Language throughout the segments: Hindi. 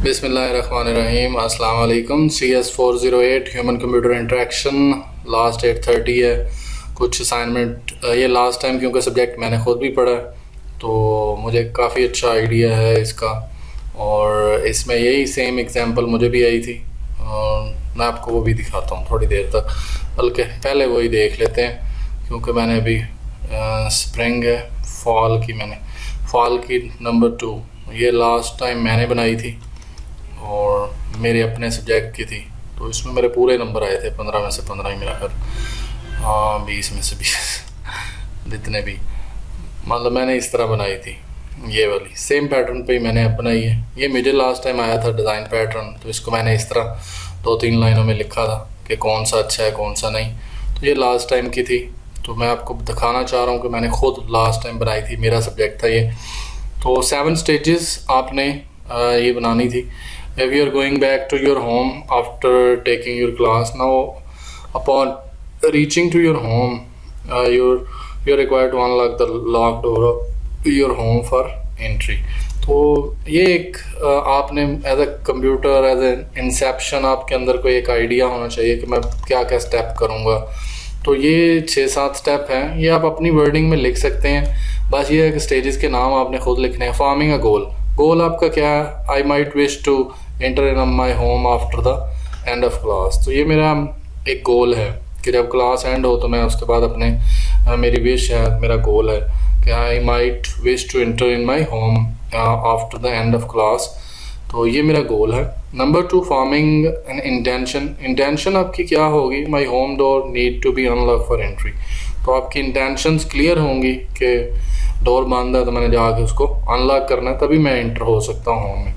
बिस्मिल्लाहिर्रहमानिर्रहीम। अस्सलाम वालेकुम। CS408 human computer interaction last 8:30 है। कुछ असाइनमेंट ये लास्ट टाइम क्योंकि सब्जेक्ट मैंने ख़ुद भी पढ़ा है तो मुझे काफ़ी अच्छा आइडिया है इसका, और इसमें यही सेम एग्जांपल मुझे भी आई थी और मैं आपको वो भी दिखाता हूँ थोड़ी देर तक, बल्कि पहले वही देख लेते हैं क्योंकि मैंने अभी स्प्रिंग है, फॉल की नंबर 2 ये लास्ट टाइम मैंने बनाई थी और मेरे अपने सब्जेक्ट की थी, तो इसमें मेरे पूरे नंबर आए थे 15 में से 15 ही मेरा फिर 20 में से 20 जितने भी, मतलब मैंने इस तरह बनाई थी। ये वाली सेम पैटर्न पे ही मैंने अब बनाई है। ये मुझे लास्ट टाइम आया था डिज़ाइन पैटर्न, तो इसको मैंने इस तरह 2-3 लाइनों में लिखा था कि कौन सा अच्छा है कौन सा नहीं। तो ये लास्ट टाइम की थी, तो मैं आपको दिखाना चाह रहा हूँ कि मैंने खुद लास्ट टाइम बनाई थी, मेरा सब्जेक्ट था ये। तो 7 स्टेजेस आपने ये बनानी थी। If you are going back to your home after taking your class, now upon reaching to your home, you're required to unlock the locked door of your home for entry. तो ये एक आपने as a computer as a inception आपके अंदर कोई एक आइडिया होना चाहिए कि मैं क्या क्या स्टेप करूँगा। तो ये 6-7 स्टेप हैं, ये आप अपनी वर्डिंग में लिख सकते हैं। बस ये है कि स्टेजेस के नाम आपने खुद लिखने हैं। फॉर्मिंग अ गोल आपका क्या है? I might wish to enter in my home after the end of class. तो ये मेरा एक गोल है कि जब क्लास एंड हो तो मैं उसके बाद अपने मेरी विश है, मेरा गोल है कि I might wish to enter in my home after the end of class. तो ये मेरा गोल है। नंबर 2, फॉर्मिंग एन इंटेंशन आपकी क्या होगी? My home door need to be unlock for entry. तो आपकी इंटेंशंस क्लियर होंगी कि डोर बंद है तो मैंने जाके उसको अनलॉक करना है, तभी मैं एंटर हो सकता हूँ होम में।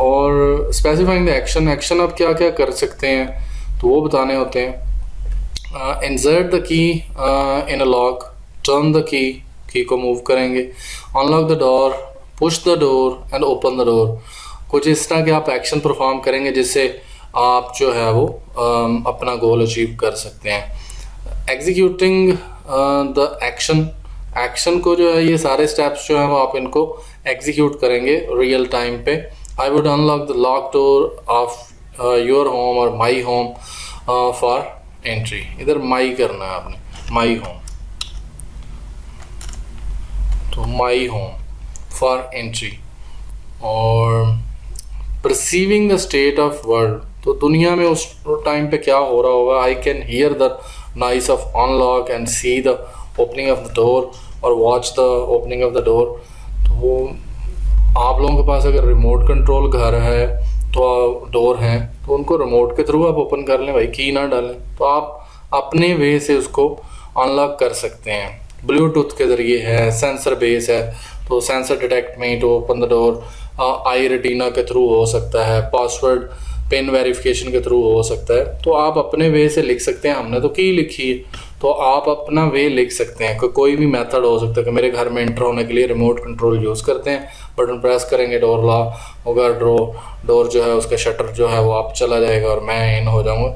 और स्पेसिफाइंग द एक्शन आप क्या क्या कर सकते हैं तो वो बताने होते हैं। Insert the key in a lock, turn the key को मूव करेंगे, unlock the door, push the door and open the door. कुछ इस तरह के आप एक्शन परफॉर्म करेंगे जिससे आप जो है वो अपना गोल अचीव कर सकते हैं। एग्जीक्यूटिंग द एक्शन को जो है, ये सारे स्टेप्स जो हैं वो आप इनको एग्जीक्यूट करेंगे रियल टाइम पे। I would unlock the locked door of your home or my home for entry. इधर my करना है आपने, my home, तो my home for entry। और perceiving the state of world, तो दुनिया में उस टाइम पे क्या हो रहा होगा। I can hear the noise of unlock and see the opening of the door or watch the opening of the door। तो आप लोगों के पास अगर रिमोट कंट्रोल घर है तो डोर हैं तो उनको रिमोट के थ्रू आप ओपन कर लें भाई, की ना डालें, तो आप अपने वे से उसको अनलॉक कर सकते हैं। ब्लूटूथ के ज़रिए है, सेंसर बेस है तो sensor detect me to open the door, eye retina के थ्रू हो सकता है, पासवर्ड पिन वेरिफिकेशन के थ्रू हो सकता है। तो आप अपने वे से लिख सकते हैं। हमने तो की लिखी है तो आप अपना वे लिख सकते हैं। कोई भी मेथड हो सकता है कि मेरे घर में एंटर होने के लिए रिमोट कंट्रोल यूज़ करते हैं, बटन प्रेस करेंगे, डोर लॉक होगा, डोर जो है उसका शटर जो है वो आप चला जाएगा और मैं इन हो जाऊँगा।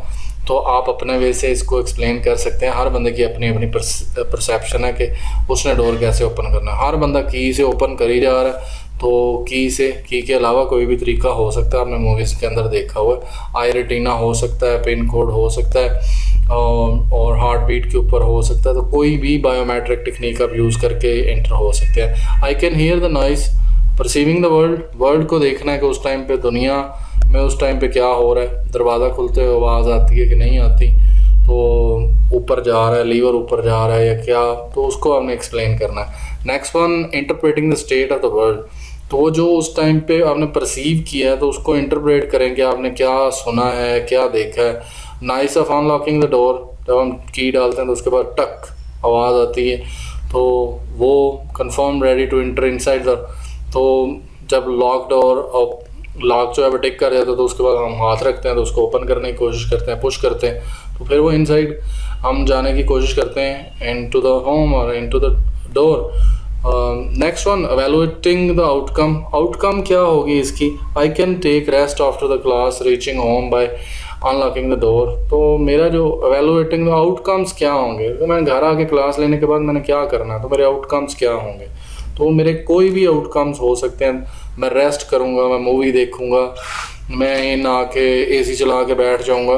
तो आप अपने वे से इसको एक्सप्लेन कर सकते हैं। हर बंदे की अपनी अपनी परसेप्शन है कि उसने डोर कैसे ओपन करना है। हर बंदा की से ओपन कर ही जा रहा है, तो की के अलावा कोई भी तरीका हो सकता है। आपने मूवीज़ के अंदर देखा हुआ है, आई रेटिना हो सकता है, पिन कोड हो सकता है और हार्ट बीट के ऊपर हो सकता है। तो कोई भी बायोमेट्रिक टेक्निक आप यूज़ करके एंटर हो सकते हैं। I can hear the noise, perceiving the world को देखना है कि उस टाइम पे दुनिया में उस टाइम पे क्या हो रहा है। दरवाज़ा खुलते हुए आवाज़ आती है कि नहीं आती, तो ऊपर जा रहा है, लीवर ऊपर जा रहा है या क्या, तो उसको आपने एक्सप्लेन करना है। Next one, interpreting the state of the world. तो जो उस टाइम पे आपने परसीव किया है तो उसको इंटरप्रेट करें कि आपने क्या सुना है, क्या देखा है। Nice of unlocking the door, जब हम की डालते हैं तो उसके बाद टक आवाज़ आती है, तो वो confirm ready to enter inside the. तो जब लॉक डोर और लॉक जो है टिक कर जाता है तो उसके बाद हम हाथ रखते हैं तो उसको ओपन करने की कोशिश करते हैं, पुश करते हैं, तो फिर वो इनसाइड हम जाने की कोशिश करते हैं, इनटू द होम और into the door. Next one, evaluating the outcome क्या होगी इसकी? I can take rest after the class, reaching home by unlocking the door. तो मेरा जो एवेलुएटिंग द आउटकम्स क्या होंगे, तो मैं घर आके क्लास लेने के बाद मैंने क्या करना है, तो मेरे आउटकम्स क्या होंगे। तो मेरे कोई भी आउटकम्स हो सकते हैं। मैं रेस्ट करूँगा, मैं मूवी देखूँगा, मैं इन आके एसी चला के बैठ जाऊँगा,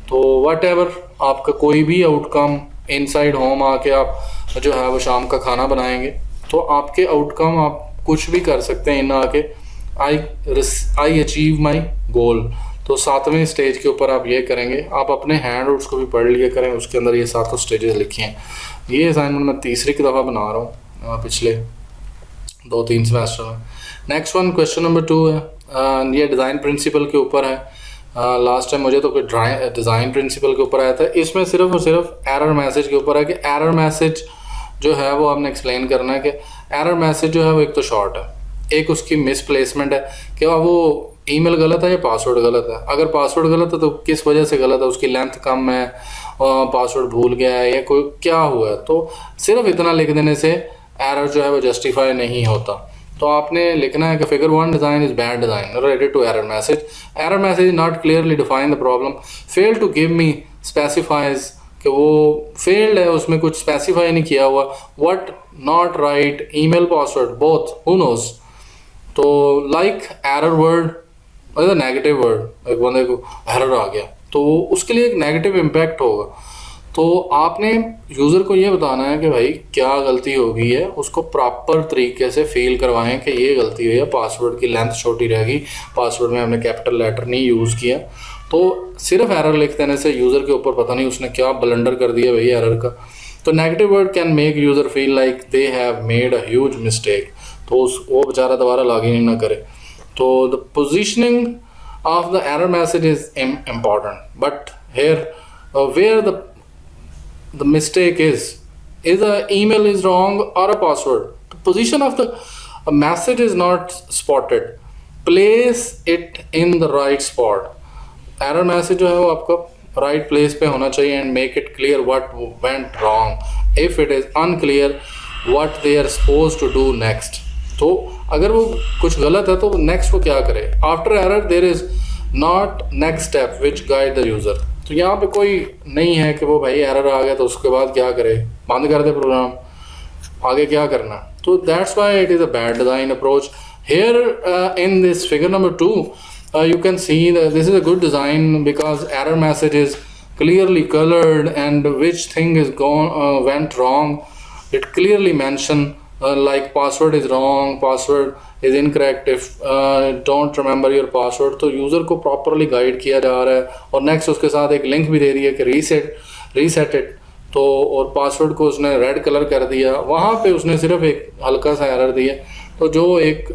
तो वट एवर आपका कोई भी आउटकम इनसाइड होम आके आप जो है वो शाम का खाना बनाएंगे, तो आपके आउटकम आप कुछ भी कर सकते हैं इन आके आई अचीव माई गोल। तो 7वें स्टेज के ऊपर आप ये करेंगे, आप अपने हैंड आउट्स को भी पढ़ लिया करें, उसके अंदर ये 7 स्टेजेस लिखी हैं। ये असाइनमेंट मैं तीसरी की दफ़ा बना रहा हूँ पिछले 2-3 सेमेस्टर में। नेक्स्ट वन क्वेश्चन नंबर 2 है, ये डिज़ाइन प्रिंसिपल के ऊपर है। लास्ट टाइम मुझे तो कोई डिज़ाइन प्रिंसिपल के ऊपर आया था, इसमें सिर्फ और सिर्फ एरर मैसेज के ऊपर है कि एरर मैसेज जो है वो आपने एक्सप्लेन करना है कि एरर मैसेज जो है वो एक तो शॉर्ट है, एक उसकी मिसप्लेसमेंट है कि वो ईमेल गलत है या पासवर्ड गलत है। अगर पासवर्ड गलत है तो किस वजह से गलत है, उसकी लेंथ कम है, पासवर्ड भूल गया है या कोई क्या हुआ है। तो सिर्फ इतना लिख देने से एरर जो है वो जस्टिफाई नहीं होता। तो आपने लिखना है कि figure 1 design is bad design related to error message. Error message is not clearly define the problem, fail to give me specifies कि वो फेल्ड है, उसमें कुछ स्पेसिफाई नहीं किया हुआ। What not right email password both who knows. तो लाइक एरर वर्ड मतलब नेगेटिव वर्ड, एक बंदे को एरर आ गया तो उसके लिए एक नेगेटिव इम्पैक्ट होगा। तो आपने यूज़र को ये बताना है कि भाई क्या गलती हो गई है, उसको प्रॉपर तरीके से फील करवाएं कि ये गलती हुई है, पासवर्ड की लेंथ छोटी रहेगी, पासवर्ड में हमने कैपिटल लेटर नहीं यूज़ किया। तो सिर्फ एरर लिख देने से यूज़र के ऊपर पता नहीं उसने क्या ब्लंडर कर दिया भाई एरर का। तो negative word can make user feel like they have made a huge mistake, तो वो बेचारा दोबारा लॉगिन ही ना करे। तो the positioning of the error message is important, but here where the mistake is the email is wrong or a password. The position of the message is not spotted. Place it in the right spot. Error message जो है वो आपका right place पे होना चाहिए and make it clear what went wrong. If it is unclear what they are supposed to do next. तो अगर वो कुछ गलत है तो next वो क्या करे? After error there is not next step which guide the user. तो यहाँ पे कोई नहीं है कि वो भाई एरर आ गया तो उसके बाद क्या करे, बंद कर दे प्रोग्राम, आगे क्या करना। तो that's why it is a bad design approach. Here in this figure number 2 you can see that this is a good design because error message is clearly colored and which thing is went wrong. It clearly mention like password is wrong, password is incorrect, if don't remember your password। तो यूज़र को प्रॉपरली गाइड किया जा रहा है और नेक्स्ट उसके साथ एक लिंक भी दे दिया कि रीसेट इट। तो और पासवर्ड को उसने रेड कलर कर दिया, वहाँ पे उसने सिर्फ एक हल्का सा एरर दिया। तो जो एक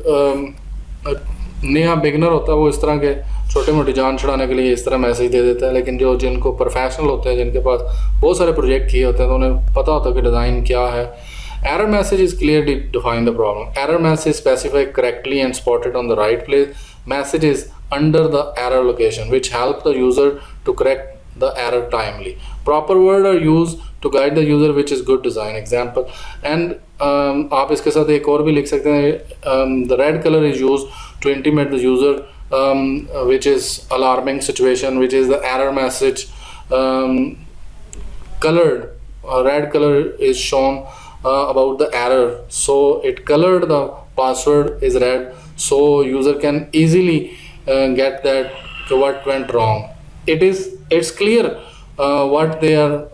नया बिगनर होता है वो इस तरह के छोटे मोटी जान छुड़ाने के लिए इस तरह मैसेज दे देता है, लेकिन जो जिनको प्रोफेशनल होते हैं, जिनके पास बहुत सारे प्रोजेक्ट किए होते हैं, तो उन्हें पता होता है कि डिज़ाइन क्या है। Error message is clearly define the problem. Error message specified correctly and spotted on the right place. Message is under the error location, which help the user to correct the error timely. Proper word are used to guide the user, which is good design. Example. And आप इसके साथ एक और भी लिख सकते हैं, the red color is used to intimate the user, which is alarming situation, which is the error message. Colored, red color is shown about the error, so it colored the password is red, so user can easily get that what went wrong. It's clear what they are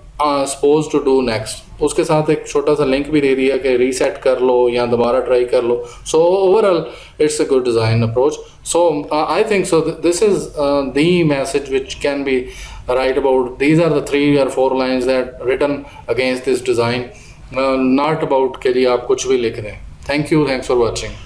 supposed to do next. उसके साथ एक छोटा सा लिंक भी दे दिया कि रीसेट कर लो या दोबारा ट्राई कर लो। So overall it's a good design approach. So I think so this is the message which can be right about. These are the 3 or 4 lines that written against this design, not about कि जी आप कुछ भी लिख रहे हैं। Thank you, thanks for watching.